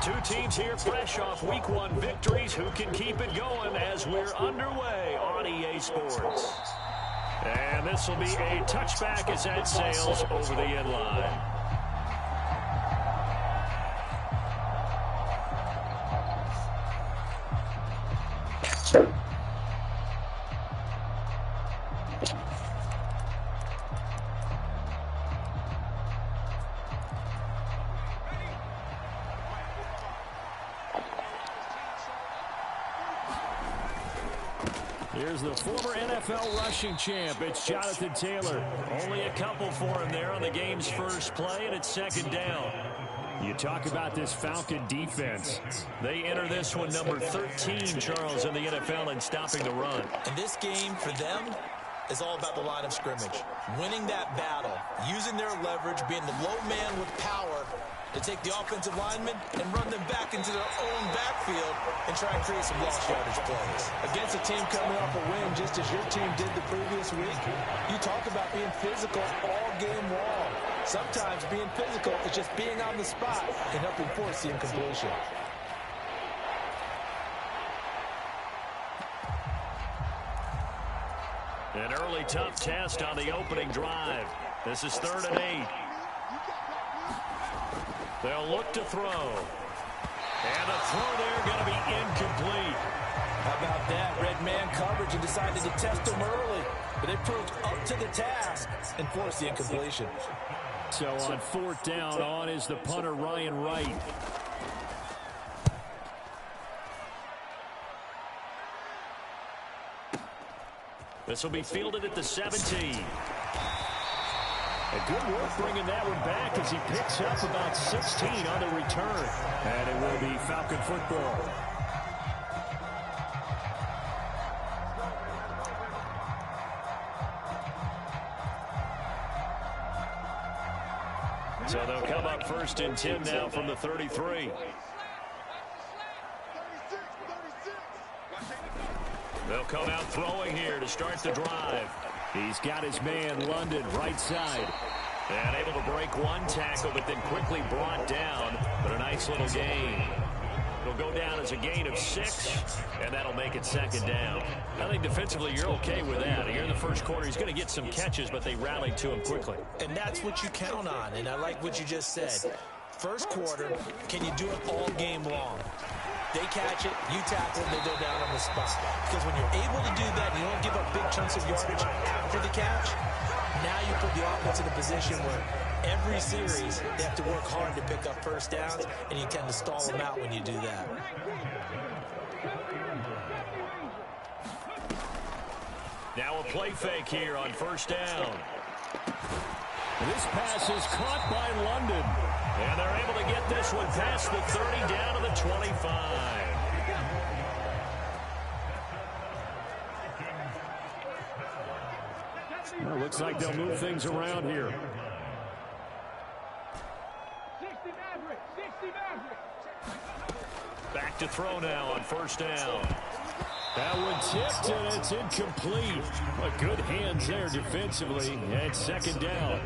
Two teams here fresh off Week 1 victories. Who can keep it going as we're underway on EA Sports? And this will be a touchback as that sails over the end line. Here's the former NFL rushing champ. It's Jonathan Taylor. Only a couple for him there on the game's first play, and it's second down. You talk about this Falcon defense. They enter this one number 13, Charles, in the NFL in stopping the run. And this game for them is all about the line of scrimmage. Winning that battle, using their leverage, being the low man with power to take the offensive linemen and run them back into their own backfield and try and create some lost yardage plays. Against a team coming off a win just as your team did the previous week, you talk about being physical all game long. Sometimes being physical is just being on the spot and helping force the incompletion. An early tough test on the opening drive. This is 3rd and 8. They'll look to throw. And the throw there going to be incomplete. How about that? Red man coverage and decided to test them early. But they proved up to the task and forced the incompletion. So on 4th down, on is the punter, Ryan Wright. This will be fielded at the 17. A good work bringing that one back as he picks up about 16 on the return. And it will be Falcon football. So they'll come up 1st and 10 now from the 33. They'll come out throwing here to start the drive. He's got his man, London, right side. And able to break one tackle, but then quickly brought down. But a nice little gain. It'll go down as a gain of 6, and that'll make it 2nd down. I think defensively you're okay with that. Here in the first quarter, he's going to get some catches, but they rallied to him quickly. And that's what you count on, and I like what you just said. First quarter, can you do it all game long? They catch it, you tackle, and they go down on the spot. Because when you're able to do that, and you don't give up big chunks of yardage after the catch, now you put the offense in a position where every series they have to work hard to pick up first downs, and you tend to stall them out when you do that. Now a play fake here on 1st down. This pass is caught by London. And they're able to get this one past the 30 down to the 25. Well, looks like they'll move things around here. Back to throw now on 1st down. That one tipped, and it's incomplete. But good hands there defensively. And 2nd down.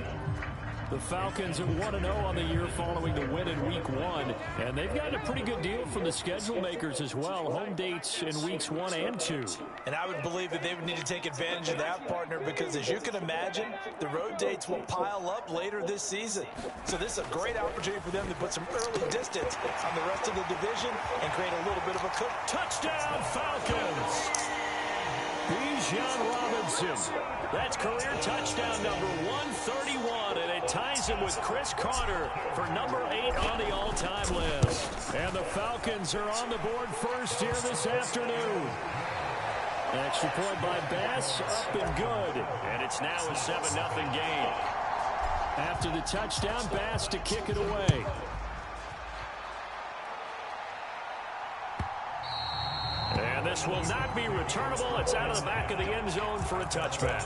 The Falcons are 1-0 on the year following the win in Week 1. And they've gotten a pretty good deal from the schedule makers as well. Home dates in Weeks 1 and 2. And I would believe that they would need to take advantage of that, partner, because as you can imagine, the road dates will pile up later this season. So this is a great opportunity for them to put some early distance on the rest of the division and create a little bit of a cook. Touchdown, Falcons! Bijan Robinson. That's career touchdown number 131, and it ties him with Chris Carter for number 8 on the all-time list. And the Falcons are on the board first here this afternoon. Extra point by Bass, up and good. And it's now a 7-0 game. After the touchdown, Bass to kick it away. And this will not be returnable. It's out of the back of the end zone for a touchback.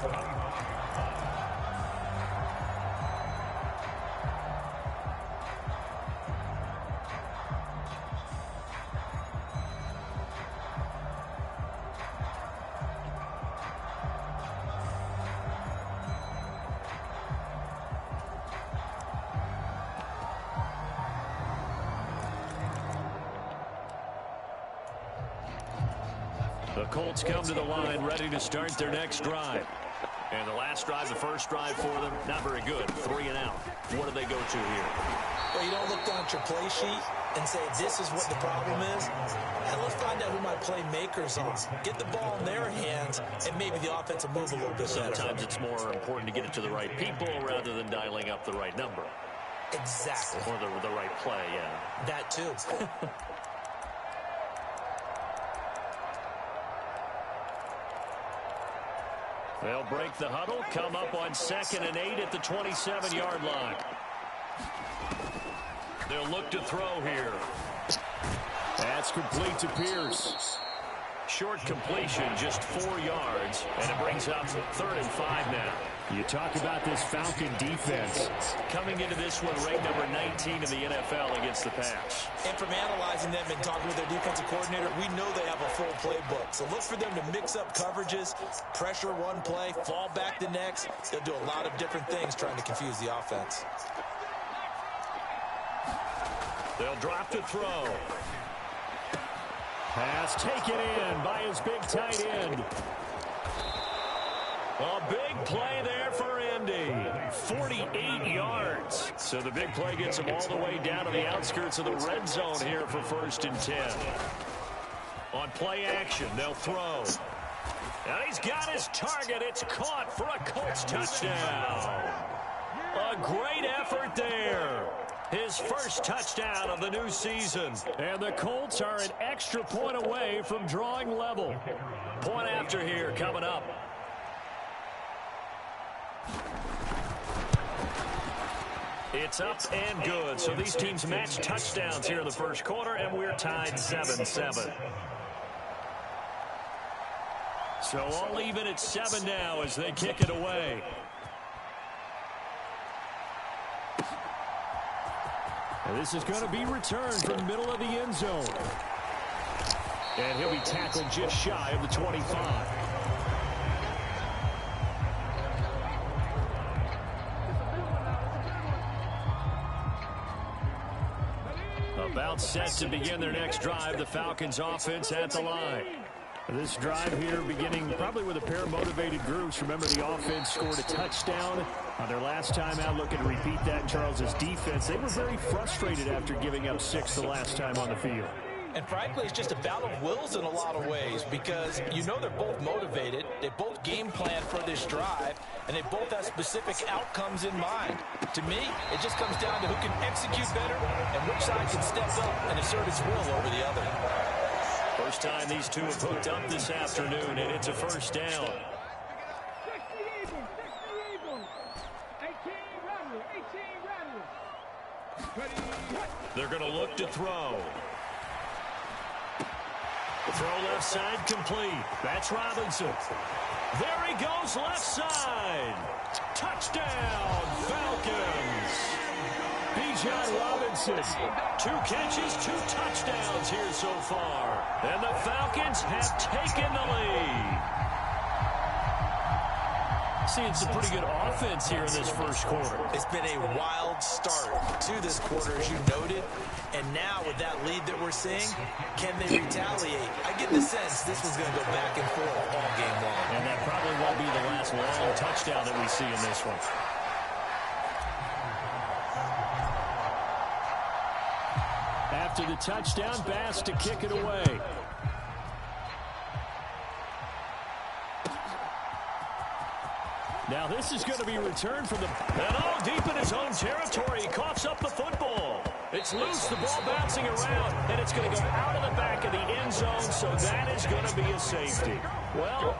The Colts come to the line ready to start their next drive. And the last drive, the first drive for them, not very good. 3 and out. What do they go to here? Well, you don't look down at your play sheet and say, this is what the problem is. And let's find out who my playmakers are. Get the ball in their hands, and maybe the offense will move a little bit better. Sometimes it's more important to get it to the right people rather than dialing up the right number. Exactly. Or the right play, yeah. That too. They'll break the huddle, come up on 2nd and 8 at the 27-yard line. They'll look to throw here. That's complete to Pierce. Short completion, just 4 yards, and it brings up 3rd and 5 now. You talk about this Falcon defense coming into this one ranked number 19 in the NFL against the pass. And from analyzing them and talking with their defensive coordinator, we know they have a full playbook. So look for them to mix up coverages, pressure one play, fall back the next. They'll do a lot of different things trying to confuse the offense. They'll drop to throw. Pass taken in by his big tight end. A big play there for Indy. 48 yards. So the big play gets him all the way down to the outskirts of the red zone here for 1st and 10. On play action, they'll throw. And he's got his target. It's caught for a Colts touchdown. A great effort there. His first touchdown of the new season. And the Colts are an extra point away from drawing level. Point after here coming up. It's up and good. So these teams match touchdowns here in the first quarter, and we're tied 7-7. So all even at 7 now as they kick it away. And this is going to be returned from the middle of the end zone. And he'll be tackled just shy of the 25. About set to begin their next drive. The Falcons offense at the line. This drive here beginning probably with a pair of motivated groups. Remember, the offense scored a touchdown on their last time out. Looking to repeat that. Charles's defense, they were very frustrated after giving up 6 the last time on the field. And frankly, it's just a battle of wills in a lot of ways because you know they're both motivated. They both game plan for this drive, and they both have specific outcomes in mind. To me, it just comes down to who can execute better and which side can step up and assert its will over the other. First time these two have hooked up this afternoon, and it's a first down. They're going to look to throw. Throw left side complete. That's Robinson. There he goes left side. Touchdown, Falcons. Bijan Robinson. 2 catches, 2 touchdowns here so far. And the Falcons have taken the lead. See, it's a pretty good offense here in this first quarter. It's been a wild start to this quarter, as you noted. And now with that lead that we're seeing, can they retaliate? I get the sense this was going to go back and forth all game long. And that probably won't be the last long touchdown that we see in this one. After the touchdown, Bass to kick it away. Now this is going to be returned from the... And all deep in his own territory, he coughs up the football. It's loose, the ball bouncing around, and it's going to go out of the back of the end zone, so that is going to be a safety. Well,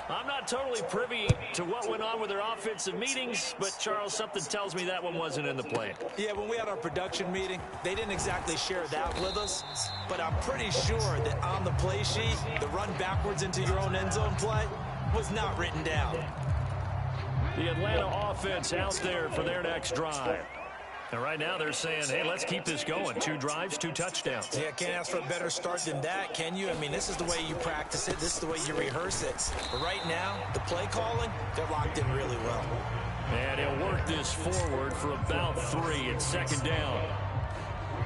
I'm not totally privy to what went on with their offensive meetings, but, Charles, something tells me that one wasn't in the plan. Yeah, when we had our production meeting, they didn't exactly share that with us, but I'm pretty sure that on the play sheet, the run backwards into your own end zone play was not written down. The Atlanta offense out there for their next drive. And right now they're saying, hey, let's keep this going. 2 drives, 2 touchdowns. Yeah, can't ask for a better start than that, can you? I mean, this is the way you practice it. This is the way you rehearse it. But right now, the play calling, they're locked in really well. And he'll work this forward for about 3 at 2nd down.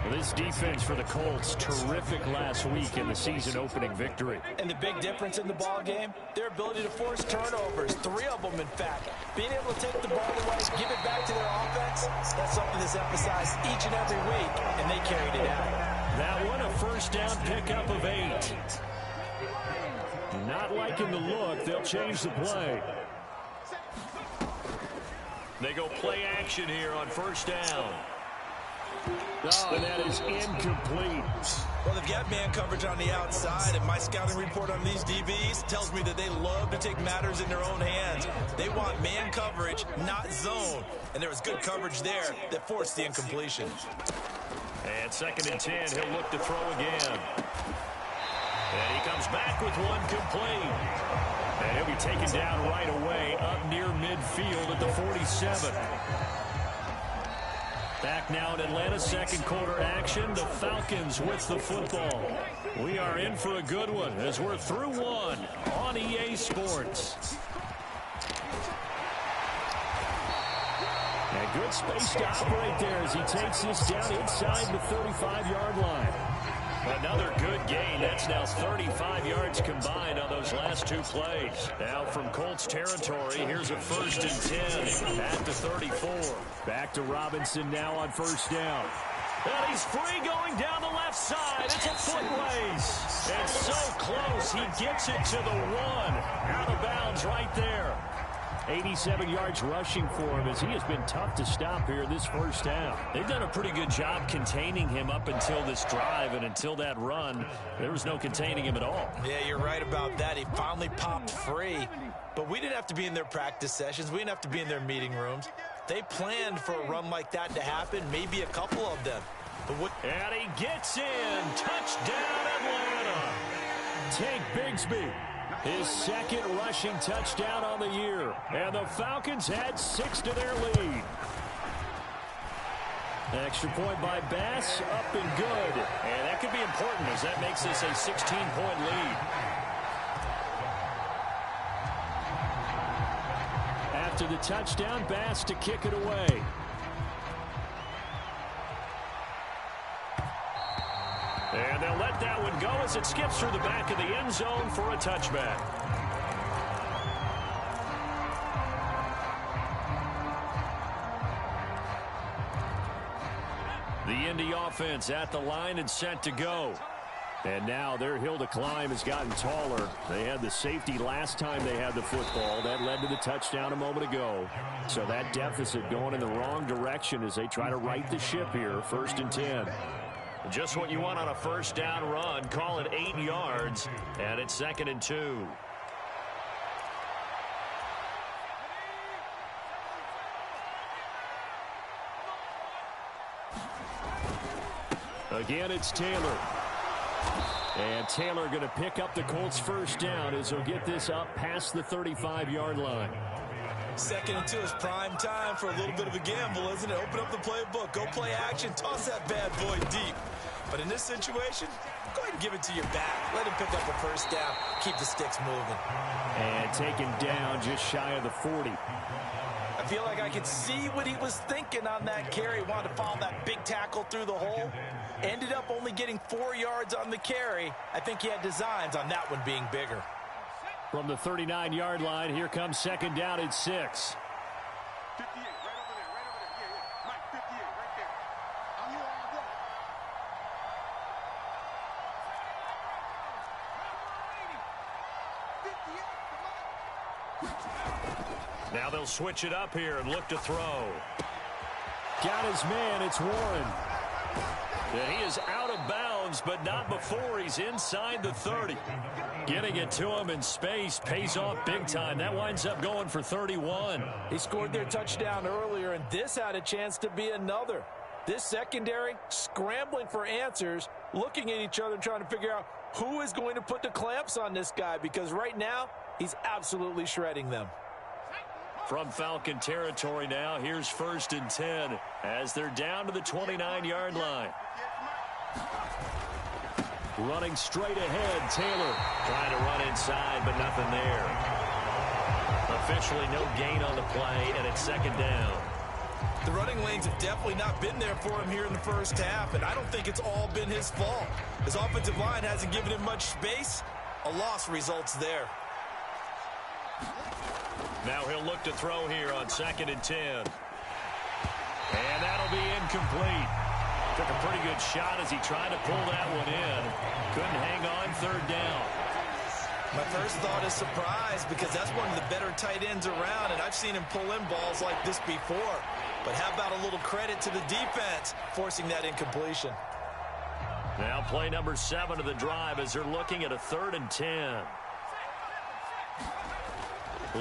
Well, this defense for the Colts, terrific last week in the season-opening victory. And the big difference in the ball game, their ability to force turnovers, 3 of them, in fact. Being able to take the ball away, give it back to their offense, that's something that's emphasized each and every week, and they carried it out. That one, a first down pickup of 8. Not liking the look. They'll change the play. They go play action here on first down. Oh, and that is incomplete. Well, they've got man coverage on the outside, and my scouting report on these DBs tells me that they love to take matters in their own hands. They want man coverage, not zone. And there was good coverage there that forced the incompletion. And 2nd and 10, he'll look to throw again. And he comes back with one complete. And he'll be taken down right away up near midfield at the 47. Back now in Atlanta, second quarter action. The Falcons with the football. We are in for a good one as we're through one on EA Sports. And good space to operate there as he takes this down inside the 35-yard line. Another good gain. That's now 35 yards combined on those last 2 plays. Now from Colts territory, here's a 1st and 10 at the 34. Back to Robinson now on first down. And he's free going down the left side. It's a foot race. And so close, he gets it to the 1. Out of bounds right there. 87 yards rushing for him as he has been tough to stop here this first half. They've done a pretty good job containing him up until this drive, and until that run, there was no containing him at all. Yeah, you're right about that. He finally popped free, but we didn't have to be in their practice sessions. We didn't have to be in their meeting rooms. They planned for a run like that to happen, maybe a couple of them. And he gets in. Touchdown, Atlanta. Tank Bigsby. His 2nd rushing touchdown on the year. And the Falcons add 6 to their lead. Extra point by Bass, up and good. And that could be important as that makes this a 16-point lead. After the touchdown, Bass to kick it away. And they'll let that one go as it skips through the back of the end zone for a touchback. The Indy offense at the line and set to go. And now their hill to climb has gotten taller. They had the safety last time they had the football. That led to the touchdown a moment ago. So that deficit going in the wrong direction as they try to right the ship here. 1st and 10. Just what you want on a first down run. Call it 8 yards. And it's 2nd and 2. Again, it's Taylor. And Taylor going to pick up the Colts first down as he'll get this up past the 35-yard line. 2nd and 2 is prime time for a little bit of a gamble, isn't it? Open up the playbook, go play action, toss that bad boy deep. But in this situation, go ahead and give it to your back. Let him pick up a first down, keep the sticks moving. And taken down just shy of the 40. I feel like I could see what he was thinking on that carry. Wanted to follow that big tackle through the hole. Ended up only getting 4 yards on the carry. I think he had designs on that one being bigger. From the 39-yard line, here comes 2nd down at 6. Now they'll switch it up here and look to throw. Got his man, it's Warren. And he is out of bounds, but not before he's inside the 30. Getting it to him in space pays off big time. That winds up going for 31. He scored their touchdown earlier, and this had a chance to be another. This secondary scrambling for answers, looking at each other, trying to figure out who is going to put the clamps on this guy, because right now he's absolutely shredding them. From Falcon territory now, here's 1st and 10 as they're down to the 29-yard line. Running straight ahead, Taylor trying to run inside, but nothing there. Officially no gain on the play, and it's 2nd down. The running lanes have definitely not been there for him here in the first half, and I don't think it's all been his fault. His offensive line hasn't given him much space. A loss results there. Now he'll look to throw here on 2nd and 10. And that'll be incomplete. Took a pretty good shot as he tried to pull that one in. Couldn't hang on 3rd down. My first thought is surprise because that's one of the better tight ends around, and I've seen him pull in balls like this before. But how about a little credit to the defense forcing that incompletion? Now play number 7 of the drive as they're looking at a 3rd and 10.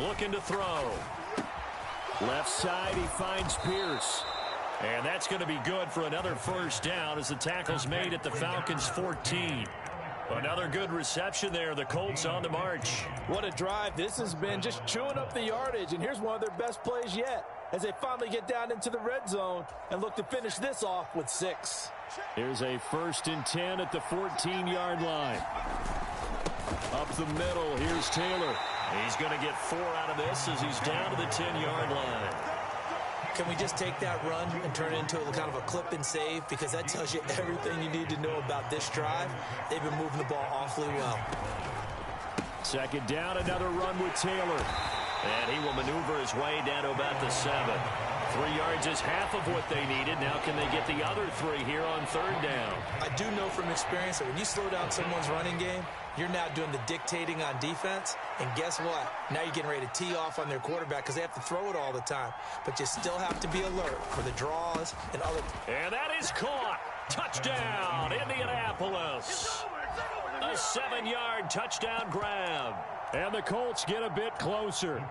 Looking to throw. Left side, he finds Pierce. And that's going to be good for another first down as the tackle's made at the Falcons' 14. Another good reception there. The Colts on the march. What a drive. This has been just chewing up the yardage, and here's one of their best plays yet as they finally get down into the red zone and look to finish this off with 6. Here's a 1st and 10 at the 14-yard line. Up the middle, here's Taylor. He's going to get 4 out of this as he's down to the 10-yard line. Can we just take that run and turn it into kind of a clip and save? Because that tells you everything you need to know about this drive. They've been moving the ball awfully well. 2nd down, another run with Taylor. And he will maneuver his way down to about the 7. 3 yards is half of what they needed. Now can they get the other 3 here on 3rd down? I do know from experience that when you slow down someone's running game, you're now doing the dictating on defense. And guess what? Now you're getting ready to tee off on their quarterback because they have to throw it all the time. But you still have to be alert for the draws and other. And that is caught. Touchdown, Indianapolis. A 7-yard touchdown grab. And the Colts get a bit closer.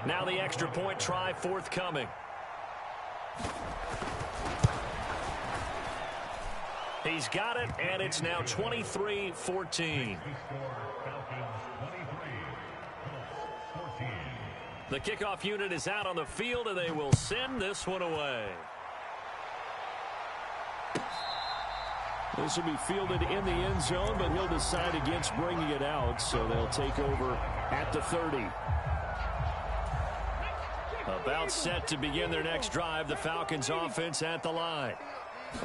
Now the extra point try forthcoming. He's got it, and it's now 23-14. The kickoff unit is out on the field, and they will send this one away. This will be fielded in the end zone, but he'll decide against bringing it out, so they'll take over at the 30. About set to begin their next drive, the Falcons offense at the line.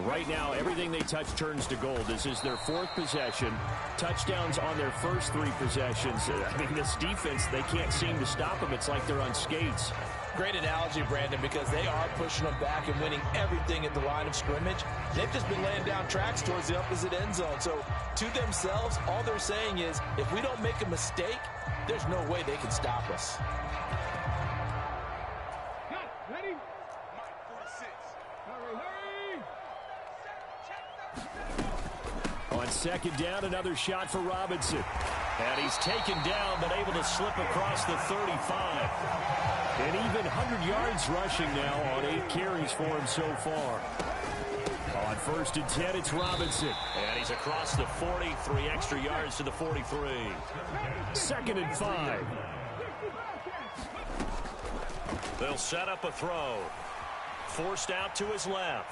Right now, everything they touch turns to gold. This is their 4th possession. Touchdowns on their first 3 possessions. I mean, this defense, they can't seem to stop them. It's like they're on skates. Great analogy, Brandon, because they are pushing them back and winning everything at the line of scrimmage. They've just been laying down tracks towards the opposite end zone. So, to themselves, all they're saying is, if we don't make a mistake, there's no way they can stop us. Ready? On 2nd down, another shot for Robinson. And he's taken down, but able to slip across the 35. And even 100 yards rushing now on 8 carries for him so far. On 1st and 10, it's Robinson. And he's across the 40, 3 extra yards to the 43. 2nd and 5. They'll set up a throw. Forced out to his left.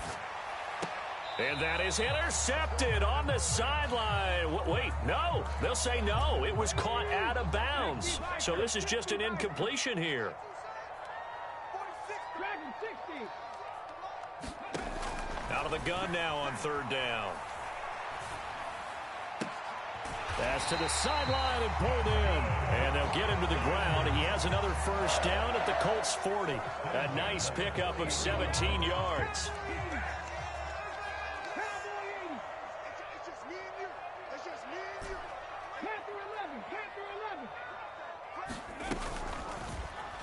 And that is intercepted on the sideline. Wait, no. They'll say no. It was caught out of bounds. So this is just an incompletion here. Out of the gun now on 3rd down. Pass to the sideline and pulled in. And they'll get him to the ground. He has another first down at the Colts 40. A nice pickup of 17 yards.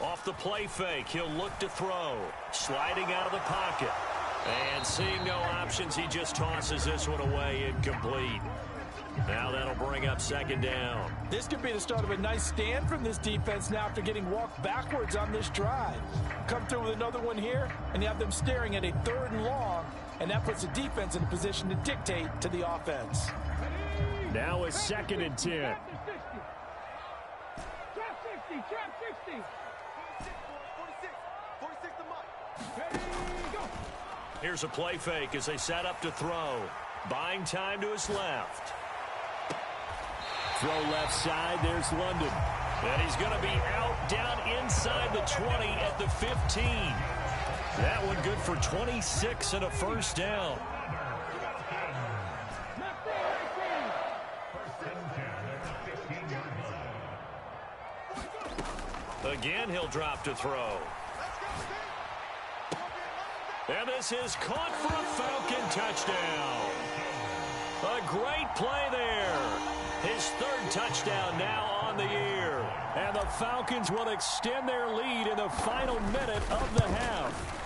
Off the play fake, he'll look to throw. Sliding out of the pocket. And seeing no options, he just tosses this one away, incomplete. Now that'll bring up 2nd down. This could be the start of a nice stand from this defense now after getting walked backwards on this drive. Come through with another one here, and you have them staring at a 3rd and long, and that puts the defense in a position to dictate to the offense. Now it's 2nd and 10. Trap 60, trap 60. 46 to Mike. Ready, go. Here's a play fake as they set up to throw. Buying time to his left. Throw left side, there's London. And he's going to be out down inside the 20 at the 15. That one good for 26 and a first down. Again, he'll drop to throw. And this is caught for a Falcon touchdown. A great play there. His third touchdown now on the year. And the Falcons will extend their lead in the final minute of the half.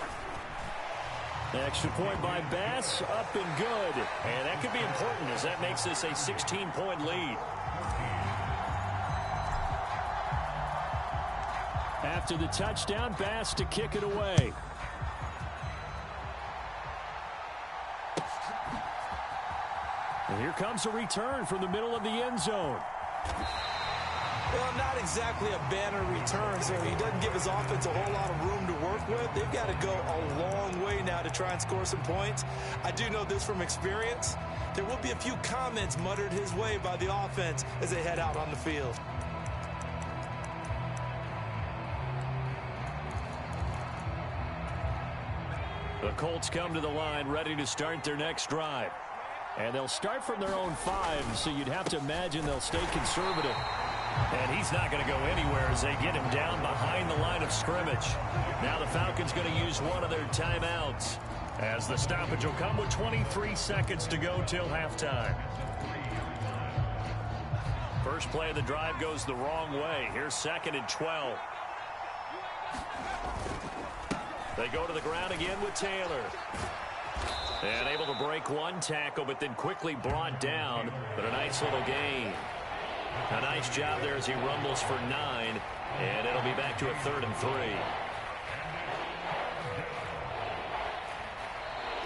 Extra point by Bass, up and good. And that could be important as that makes this a 16-point lead. After the touchdown, Bass to kick it away. And here comes a return from the middle of the end zone. Well, not exactly a banner return, so he doesn't give his offense a whole lot of room to work with. They've got to go a long way now to try and score some points. I do know this from experience. There will be a few comments muttered his way by the offense as they head out on the field. The Colts come to the line ready to start their next drive. And they'll start from their own 5, so you'd have to imagine they'll stay conservative. And he's not going to go anywhere as they get him down behind the line of scrimmage. Now the Falcons going to use one of their timeouts as the stoppage will come with 23 seconds to go till halftime. First play of the drive goes the wrong way. Here's 2nd and 12. They go to the ground again with Taylor. And able to break one tackle, but then quickly brought down. But a nice little gain. A nice job there as he rumbles for 9. And it'll be back to a 3rd and 3.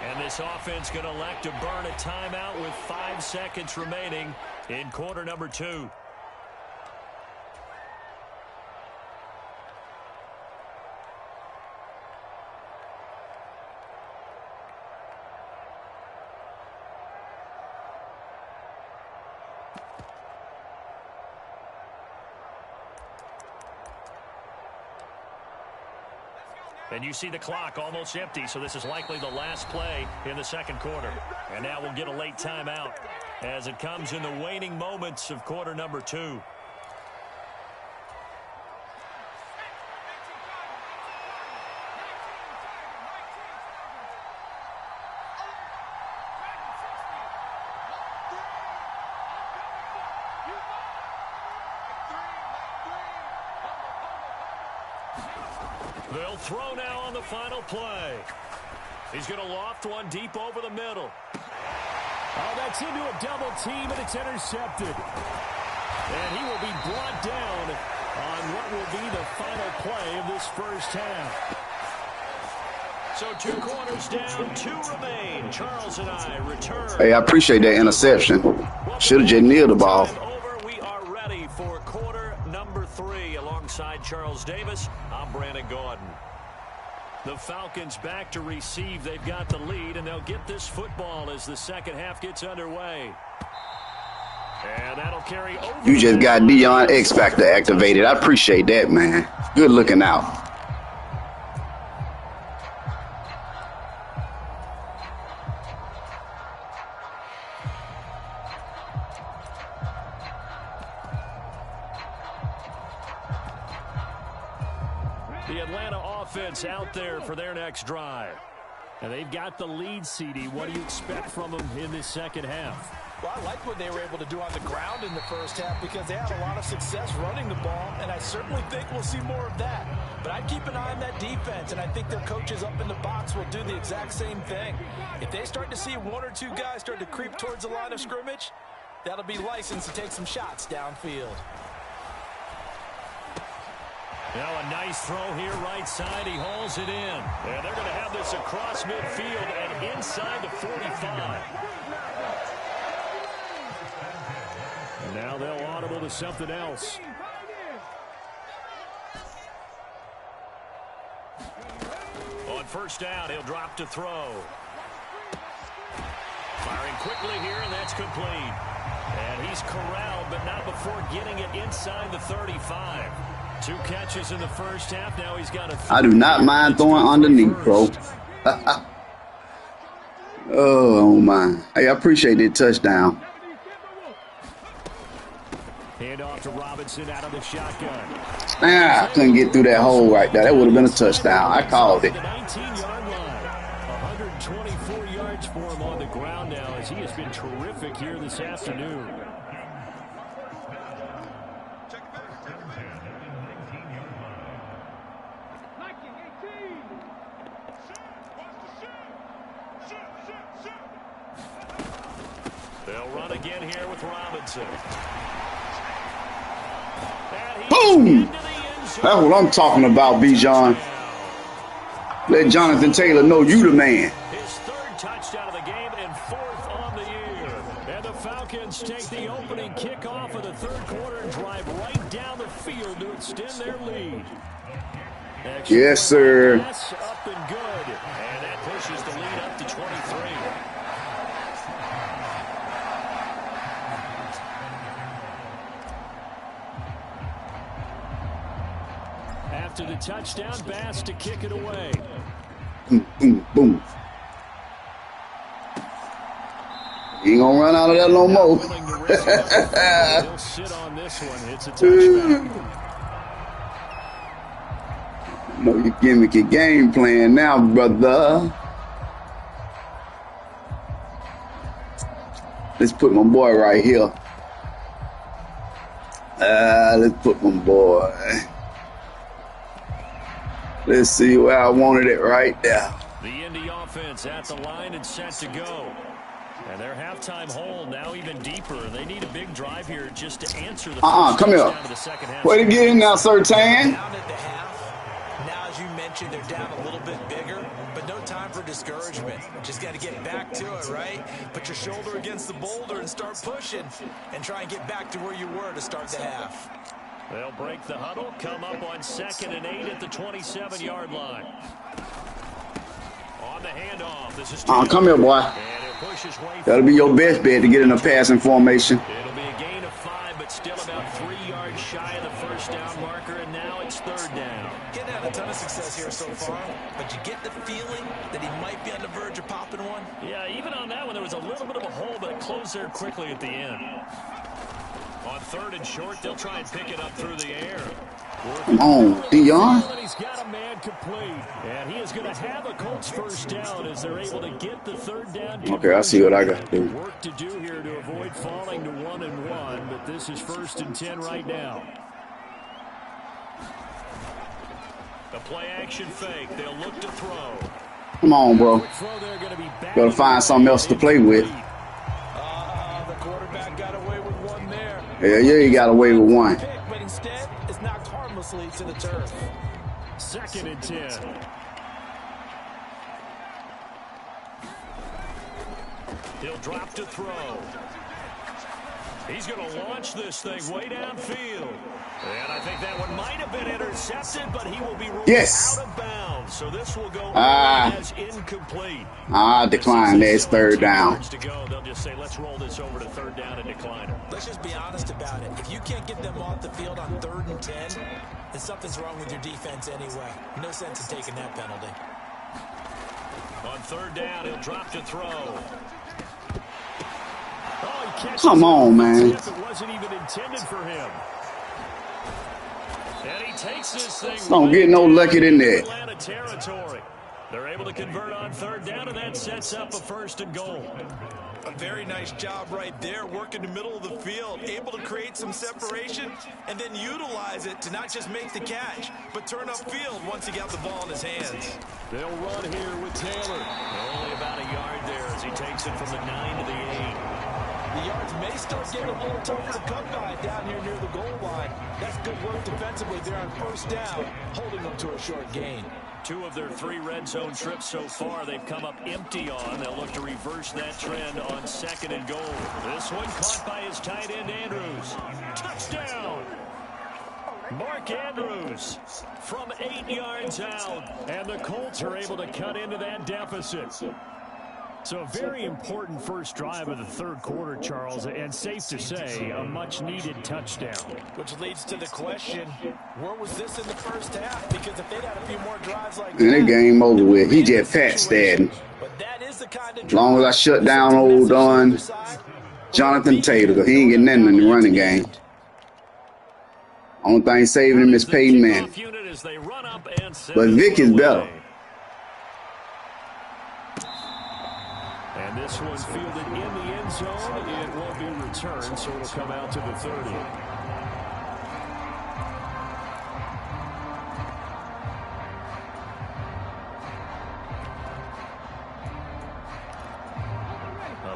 And this offense going to elect to burn a timeout with 5 seconds remaining in quarter number 2. And you see the clock almost empty, so this is likely the last play in the second quarter. And now we'll get a late timeout as it comes in the waning moments of quarter number 2. They'll throw now on the final play. He's going to loft one deep over the middle. Oh, that's into a double team, and it's intercepted. And he will be brought down on what will be the final play of this first half. So 2 quarters down, 2 remain. Charles and I return. Hey, I appreciate that interception. Should have just kneeled the ball. We are ready for quarter number 3. Alongside Charles Davis, I'm Brandon Gordon. The Falcons back to receive. They've got the lead, and they'll get this football as the second half gets underway. And that'll carry over. You just got Deion X Factor activated. I appreciate that, man. Good looking out. The Atlanta offense out there for their next drive. And they've got the lead, CD. What do you expect from them in this second half? Well, I like what they were able to do on the ground in the first half because they had a lot of success running the ball, and I certainly think we'll see more of that. But I'd keep an eye on that defense, and I think their coaches up in the box will do the exact same thing. If they start to see 1 or 2 guys start to creep towards the line of scrimmage, that'll be license to take some shots downfield. Now a nice throw here right side. He hauls it in. And they're going to have this across midfield and inside the 45. And now they'll audible to something else. On first down, he'll drop to throw. Firing quickly here, and that's complete. And he's corralled, but not before getting it inside the 35. 2 catches in the first half. Now he's got a I do not mind throwing underneath, bro. Oh, my. Hey, I appreciate that touchdown. Hand off to Robinson out of the shotgun. I couldn't get through that hole right there. That would have been a touchdown. I called it. The 19-yard line. 124 yards for him on the ground now as he has been terrific here this afternoon. They'll run again here with Robinson. Boom! That's what I'm talking about, Bijan. Let Jonathan Taylor know you the man. His 3rd touchdown of the game and 4th on the year. And the Falcons take the opening kickoff of the 3rd quarter and drive right down the field to extend their lead. Yes, sir. Up and good. And that pushes the lead up to 23. After the touchdown, Bass to kick it away. Boom, boom, boom. He ain't gonna run out of that no more. He'll sit on this one. It's a touchback. No, you gimmicky game plan now, brother. Let's put my boy right here. Let's put my boy. Let's see where I wanted it right there. The Indy offense at the line and set to go. And their halftime hole now even deeper. They need a big drive here just to answer the come here. of the second half. Way to get in now, Sertan. Down at the half. Now, as you mentioned, they're down a little bit bigger, but no time for discouragement. Just got to get back to it, right? Put your shoulder against the boulder and start pushing and try and get back to where you were to start the half. They'll break the huddle, come up on 2nd and 8 at the 27-yard line. On the handoff, this is come here, boy. That'll be your best bet to get in a passing formation. It'll be a gain of 5, but still about 3 yards shy of the first down marker, and now it's 3rd down. Getting had a ton of success here so far, but you get the feeling that he might be on the verge of popping one. Yeah, even on that one, there was a little bit of a hole, but it closed there quickly at the end. On 3rd and short, they'll try and pick it up through the air. Come on, Dion. He's got a man complete, and he is going to have a Colts first down as they're able to get the 3rd down. Okay, I see what I got to do. Work to do here to avoid falling to 1-1, but this is 1st and 10 right now. The play action fake. They'll look to throw. Come on, bro. Gotta find something else to play with. The quarterback got away with one there. Yeah, he got away with one. But instead, it's knocked harmlessly to the turf. 2nd and 10. He'll drop to throw. He's going to launch this thing way downfield. And I think that one might have been intercepted, but he will be ruled out of bounds. So this will go as incomplete. Decline. That's 3rd down. To go, they'll just say, let's roll this over to 3rd down and decline it. Let's just be honest about it. If you can't get them off the field on 3rd and 10, then something's wrong with your defense anyway. No sense in taking that penalty. On 3rd down, he'll drop to throw. Come on, man. It wasn't even intended for him. And he takes this thing. Don't get no lucky in there. Atlanta territory. They're able to convert on 3rd down, and that sets up a 1st and goal. A very nice job right there, working the middle of the field, able to create some separation and then utilize it to not just make the catch, but turn upfield once he got the ball in his hands. They'll run here with Taylor. Only about a yard there as he takes it from the 9 to the 8. The yards may start getting a little tougher to come by down here near the goal line. That's good work defensively there on 1st down, holding them to a short gain. 2 of their 3 red zone trips so far they've come up empty on. They'll look to reverse that trend on 2nd and goal. This one caught by his tight end Andrews. Touchdown! Mark Andrews from 8 yards out. And the Colts are able to cut into that deficit. So a very important first drive of the third quarter, Charles, and safe to say, a much-needed touchdown. Which leads to the question, where was this in the first half? Because if they'd had a few more drives like that, that game over with. He just Pat Staten. But that is the kind of as long as I shut down old Jonathan Taylor, because he ain't getting nothing in the running game. Only thing saving him is Peyton Manning. But Vick is better. And this one fielded in the end zone. It won't be returned, so it'll come out to the 30.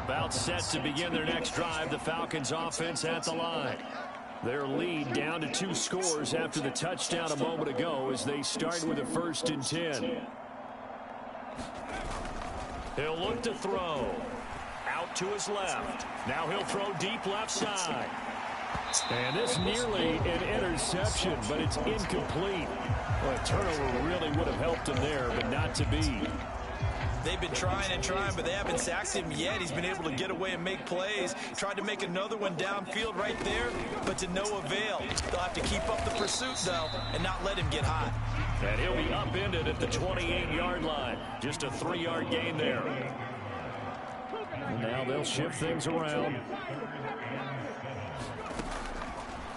About set to begin their next drive. The Falcons offense at the line. Their lead down to 2 scores after the touchdown a moment ago as they start with a 1st and 10. He'll look to throw. Out to his left. Now he'll throw deep left side. And this nearly an interception, but it's incomplete. Well, a turnover really would have helped him there, but not to be. They've been trying and trying, but they haven't sacked him yet. He's been able to get away and make plays. Tried to make another one downfield right there, but to no avail. They'll have to keep up the pursuit, though, and not let him get hot. And he'll be upended at the 28-yard line. Just a 3-yard gain there. And now they'll shift things around.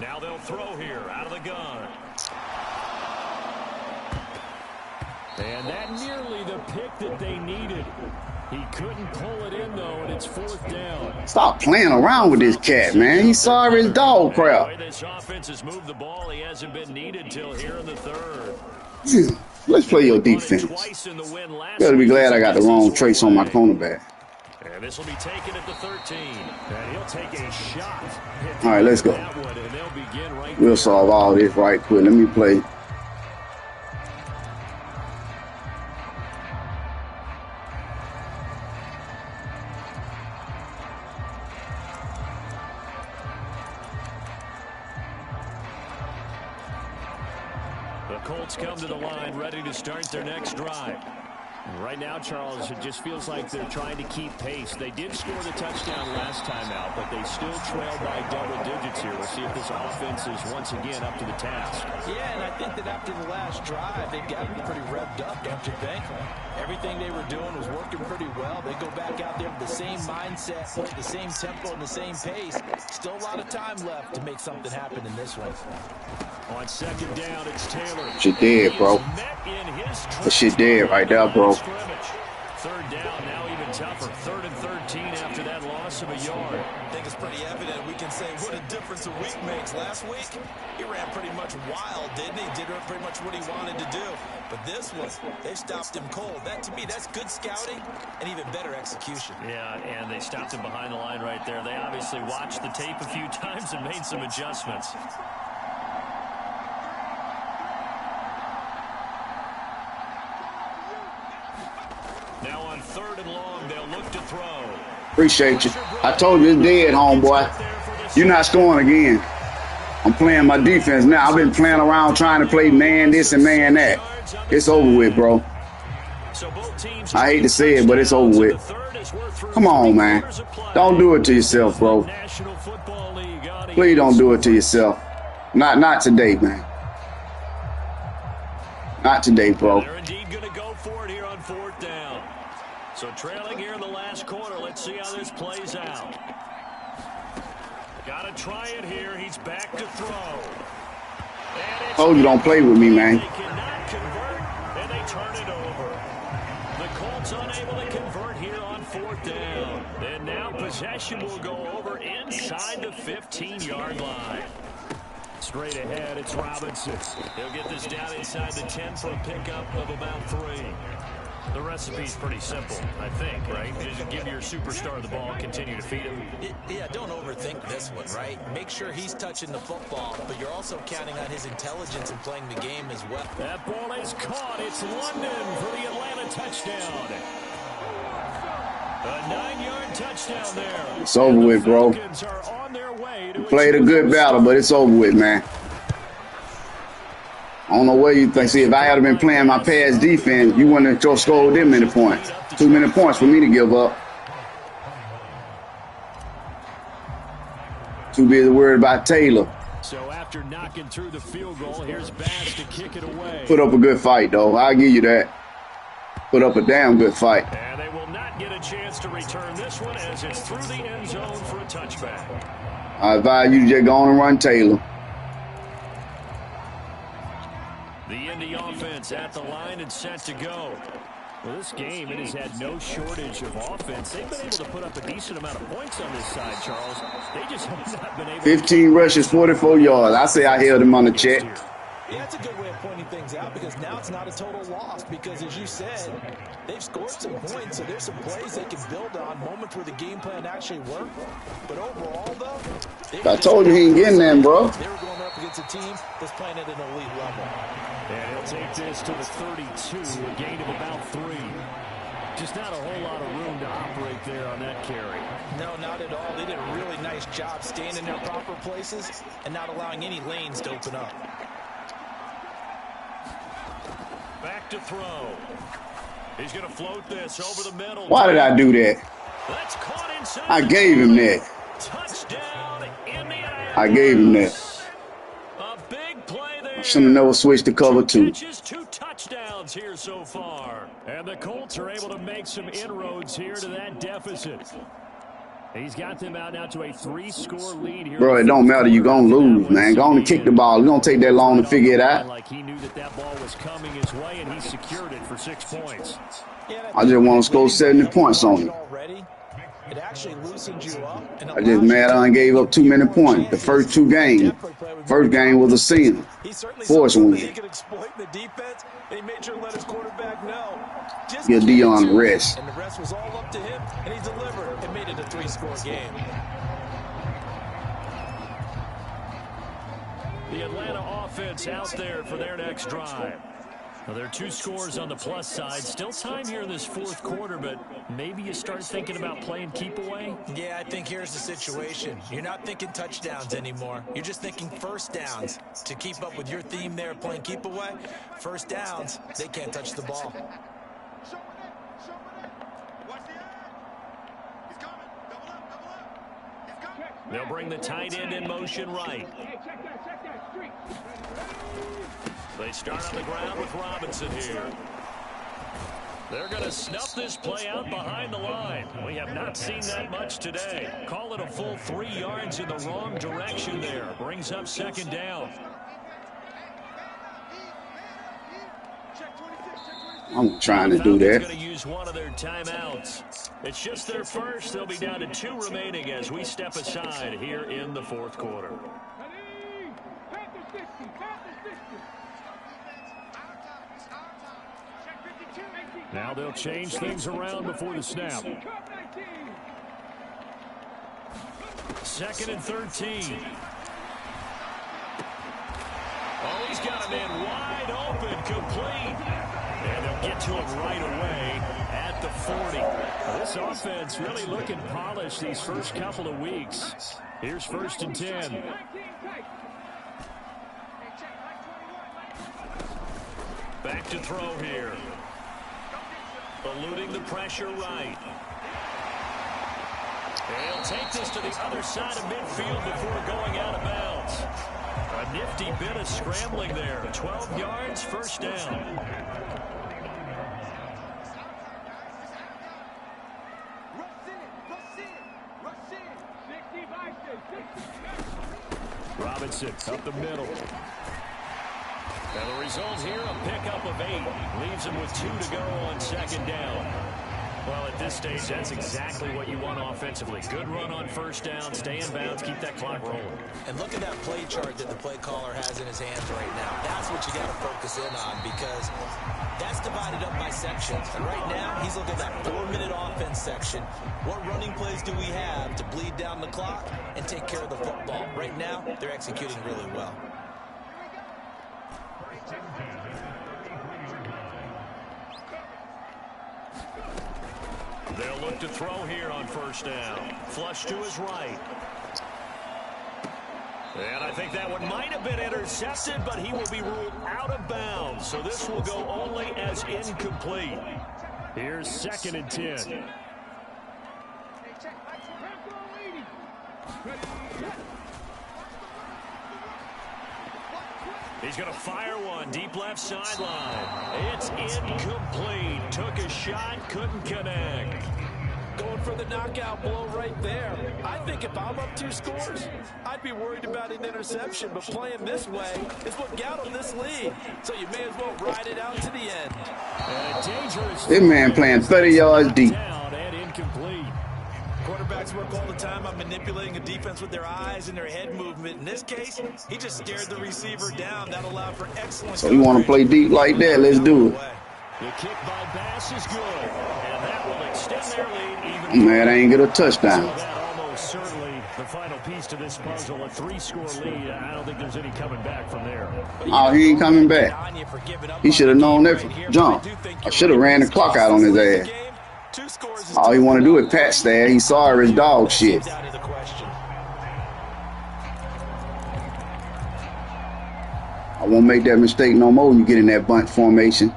Now they'll throw here out of the gun. And that nearly the pick that they needed. He couldn't pull it in, though, and it's 4th down. Stop playing around with this cat, man. He's sorry as dog crap. The way this offense has moved the ball, he hasn't been needed till here in the 3rd. Let's play your defense. Better be glad I got the wrong trace on my cornerback. And this will be taken at the 13. And he'll take a shot. All right, let's go. We'll solve all this right quick. Let me play. The Colts come to the line, ready to start their next drive. Right now, Charles, it just feels like they're trying to keep pace. They did score the touchdown last time out, but they still trail by double digits here. We'll see if this offense is once again up to the task. Yeah, and I think that after the last drive, they've gotten pretty revved up, don't you think? Everything they were doing was working pretty well. They go back out there with the same mindset, the same tempo, and the same pace. Still a lot of time left to make something happen in this one. On 2nd down, it's Taylor. Shit dead, bro. That shit dead right there, bro. 3rd down, now even tougher. 3rd and 13 after that loss of a yard. I think it's pretty evident. We can say what a difference a week makes. Last week, he ran pretty much wild, didn't he? Did pretty much what he wanted to do. But this one, they stopped him cold. That, to me, that's good scouting and even better execution. Yeah, and they stopped him behind the line right there. They obviously watched the tape a few times and made some adjustments. Now on 3rd and long, they'll look to throw. Appreciate you. I told you it's dead, homeboy. You're not scoring again. I'm playing my defense now. I've been playing around trying to play man this and man that. It's over with, bro. I hate to say it, but it's over with. Come on, man. Don't do it to yourself, bro. Please don't do it to yourself. Not today, man. Not today, bro. They're indeed going to go for it here on 4th down. So trailing here in the last quarter. Let's see how this plays out. Got to try it here. He's back to throw. Told you don't play with me, man. They cannot convert, and they turn it over. The Colts unable to convert here on 4th down. And now possession will go over inside the 15-yard line. Straight ahead, it's Robinson. He'll get this down inside the 10 for a pickup of about 3. The recipe's pretty simple, I think, right? Just give your superstar the ball, continue to feed him. Yeah, don't overthink this one, right? Make sure he's touching the football, but you're also counting on his intelligence in playing the game as well. That ball is caught. It's London for the Atlanta touchdown. A 9-yard touchdown there. It's over with, bro. Played a good battle, but it's over with, man. I don't know what you think. See, if I had been playing my pass defense, you wouldn't have scored them many points. Too many points for me to give up. Too busy worried about Taylor. So after knocking through the field goal, here's Bass to kick it away. Put up a good fight, though. I'll give you that. Put up a damn good fight. And they will not get a chance to return this one as it's through the end zone for a touchback. I advise you to just go on and run Taylor. The Indy offense at the line and set to go. Well, this game, it has had no shortage of offense. They've been able to put up a decent amount of points on this side, Charles. They just have not been able 15 rushes, 44 yards. I say I held him on the check. Yeah, that's a good way of pointing things out because now it's not a total loss because, as you said, they've scored some points, so there's some plays they can build on, moments where the game plan actually worked. But overall, though, I told you he ain't getting them, bro. They were going up against a team that's playing at an elite level. And he'll take this to the 32, a gain of about 3. Just not a whole lot of room to operate there on that carry. No, not at all. They did a really nice job staying in their proper places and not allowing any lanes to open up. Back to throw. He's going to float this over the middle. Why did I do that? That's caught inside. I gave him that. Touchdown, Indiana. I gave him that. A big play there. I should have never switched to cover 2. 2 touchdowns here so far. And the Colts are able to make some inroads here to that deficit. He's got them out now to a 3-score lead here. Bro, it don't matter. You're going to lose, man. Go on and kick the ball. It's going to take that long to figure it out. Like he knew that ball was coming his way, and he secured it for 6 points. I just want to score 70 points on him. It actually loosens you up. I just mad I gave up too many points. The first 2 games. First game was a sin. Force win. He could exploit the defense, and he made sure to let his quarterback know. Just Give Dion rest. And the rest was all up to him, and he delivered and made it a 3-score game. The Atlanta offense out there for their next drive. Now, there are 2 scores on the plus side. Still time here in this 4th quarter, but maybe you start thinking about playing keep away? Yeah, I think here's the situation. You're not thinking touchdowns anymore. You're just thinking first downs. To keep up with your theme there, playing keep away, first downs, they can't touch the ball. They'll bring the tight end in motion right. They start on the ground with Robinson here. They're going to snuff this play out behind the line. We have not seen that much today. Call it a full 3 yards in the wrong direction there. Brings up 2nd down. I'm trying to do that. Going to use one of their timeouts. It's just their first. They'll be down to 2 remaining as we step aside here in the 4th quarter. Now they'll change things around before the snap. 2nd and 13. Oh, he's got a man wide open, complete. And they'll get to him right away at the 40. This offense really looking polished these first couple of weeks. Here's 1st and 10. Back to throw here. Eluding the pressure right. They'll take this to the other side of midfield before going out of bounds. A nifty bit of scrambling there. 12 yards, 1st down. Robinson up the middle. And the result here, a pickup of 8. Leaves him with 2 to go on 2nd down. Well, at this stage, that's exactly what you want offensively. Good run on 1st down, stay in bounds, keep that clock rolling. And look at that play chart that the play caller has in his hands right now. That's what you got to focus in on because that's divided up by sections. And right now, he's looking at that 4-minute offense section. What running plays do we have to bleed down the clock and take care of the football? Right now, they're executing really well. They'll look to throw here on 1st down. Flush to his right. And I think that one might have been intercepted, but he will be ruled out of bounds. So this will go only as incomplete. Here's 2nd and 10. He's going to fire one deep left sideline. It's incomplete. Took a shot, couldn't connect. Going for the knockout blow right there. I think if I'm up 2 scores, I'd be worried about an interception, but playing this way is what got him this lead. So you may as well ride it out to the end. And a dangerous This man playing 30 yards deep. Down and incomplete. Quarterbacks work all the time on manipulating a defense with their eyes and their head movement. In this case, he just stared the receiver down. That allowed for excellent. So you want to play deep like that? Let's do it. The kick by Bass is good, and that will extend their lead even. Man, I ain't get a touchdown. So that almost certainly the final piece to this puzzle. A 3-score lead. I don't think there's any coming back from there. Oh, he ain't coming back. He should have known that from jump. I should have ran the clock out on his ass. All he want to do is pat stare. He's sorry as dog shit. I won't make that mistake no more when you get in that bunch formation.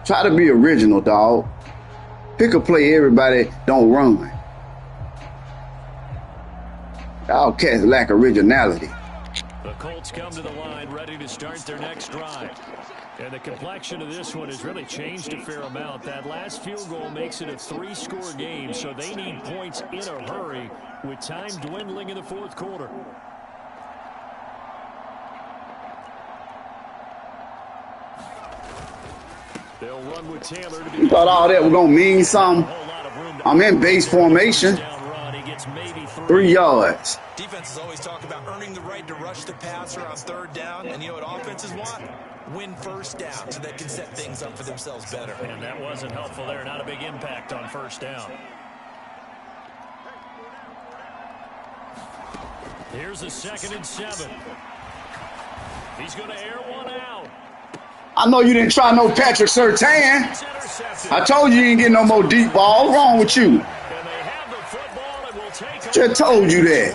Try to be original, dog. Pick a play everybody don't run. Y'all cats lack originality. The Colts come to the line ready to start their next drive. And the complexion of this one has really changed a fair amount. That last field goal makes it a 3-score game, so they need points in a hurry with time dwindling in the 4th quarter. They'll run with Taylor. You thought all that was going to mean something? I'm in base formation. 3 yards. Defenses always talk about earning the right to rush the passer on 3rd down. And you know what offenses want? Win 1st down so they can set things up for themselves better. And that wasn't helpful there. Not a big impact on 1st down. Here's a 2nd and 7. He's going to air one out. I know you didn't try no Patrick Surtain. I told you didn't get no more deep ball. What's wrong with you? Just told you that.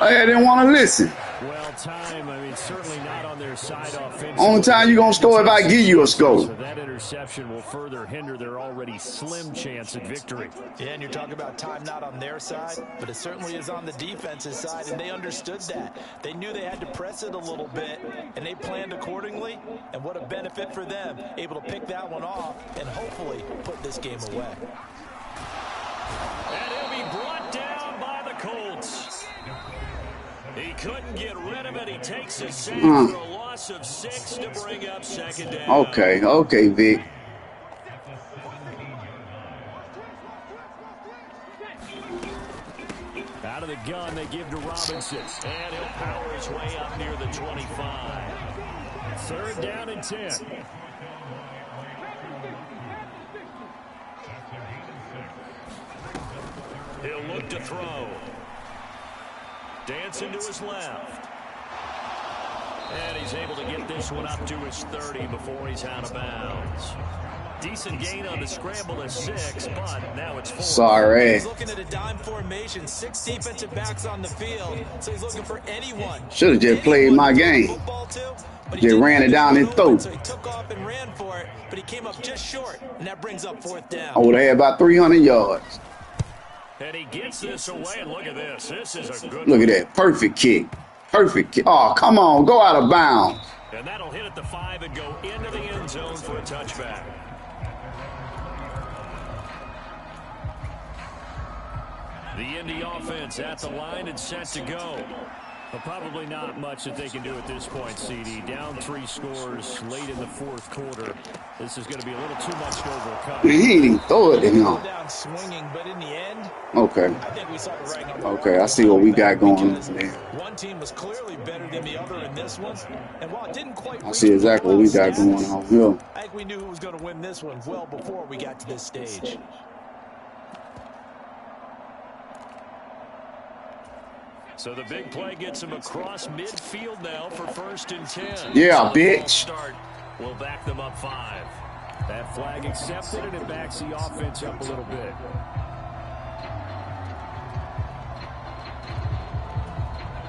I didn't want to listen. Well, time, I mean, certainly not on their side offensively. Only time you're going to score if I give you a score. So that interception will further hinder their already slim chance at victory. Yeah, and you're talking about time not on their side, but it certainly is on the defense's side, and they understood that. They knew they had to press it a little bit, and they planned accordingly, and what a benefit for them, able to pick that one off and hopefully put this game away. And he'll be brought down by the Colts. He couldn't get rid of it. He takes a sack for a loss of 6 to bring up 2nd down. Okay, Vick. Out of the gun, they give to Robinson. And he'll power his way up near the 25. 3rd down and 10. He'll look to throw. Dancing to his left. And he's able to get this one up to his 30 before he's out of bounds. Decent gain on the scramble of 6, but now it's 4. Sorry. He's looking at a dime formation, 6 defensive backs on the field, so he's looking for anyone. Should have just played my game. Just ran it down his throat. So he took off and ran for it, but he came up just short, and that brings up 4th down. I would have had about 300 yards. And he gets this away, and look at this. This is a good Look at that. Perfect kick. Perfect kick. Oh, come on. Go out of bounds. And that'll hit at the 5 and go into the end zone for a touchback. The Indy offense at the line and set to go. But probably not much that they can do at this point, CD. Down 3 scores late in the 4th quarter. This is going to be a little too much to overcome. He ain't even throw it to him. Down swinging, but in the end, Okay. I think we saw the right number. Okay, I see what we got going there. One team was clearly better than the other in this one, and while it didn't quite I see exactly what we got going on here. I think we knew who was going to win this one well before we got to this stage. So the big play gets him across midfield now for 1st and 10. Yeah, bitch. Start will back them up 5. That flag accepted, and it backs the offense up a little bit.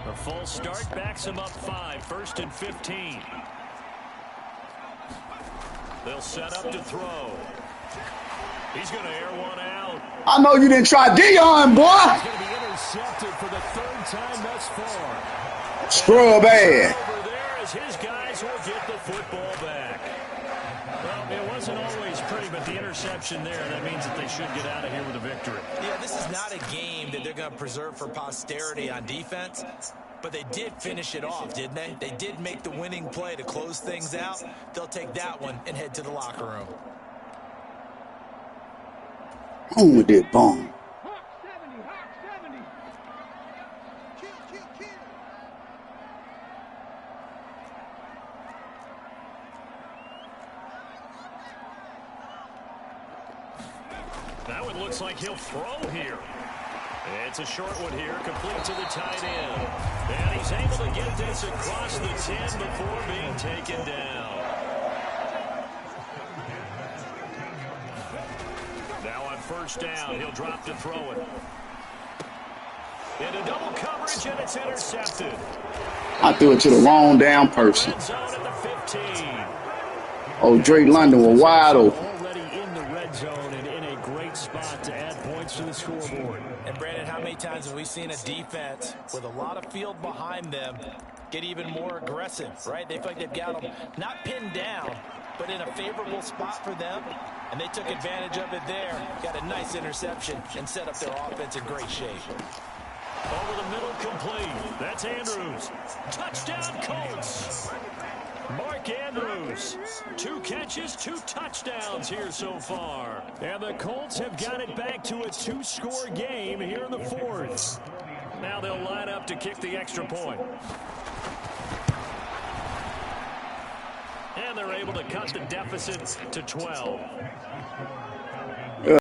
The full start backs him up 5. 1st and 15. They'll set up to throw. He's going to air one out. I know you didn't try Dion, boy. intercepted for the third time thus far. Scrub ass. Over there as his guys will get the football back. Well, it wasn't always pretty, but the interception there, that means that they should get out of here with a victory. Yeah, this is not a game that they're going to preserve for posterity on defense, but they did finish it off, didn't they? They did make the winning play to close things out. They'll take that one and head to the locker room. On with that bomb. Hawk 70, Hawk 70. Kill. That one looks like he'll throw here. It's a short one here, complete to the tight end. And he's able to get this across the 10 before being taken down. Now on first down, he'll drop to throw it. Into double coverage, and it's intercepted. I threw it to the wrong damn person. Red zone at the 15. Oh, Drake London was wide open. Already in the red zone and in a great spot to add points to the scoreboard. And Brandon, how many times have we seen a defense with a lot of field behind them get even more aggressive, right? They feel like they've got them not pinned down, but in a favorable spot for them, and they took advantage of it there. Got a nice interception and set up their offense in great shape. Over the middle, complete. That's Andrews. Touchdown, Colts. Mark Andrews. 2 catches, 2 touchdowns here so far. And the Colts have got it back to a 2-score game here in the 4th. Now they'll line up to kick the extra point. And they're able to cut the deficit to 12.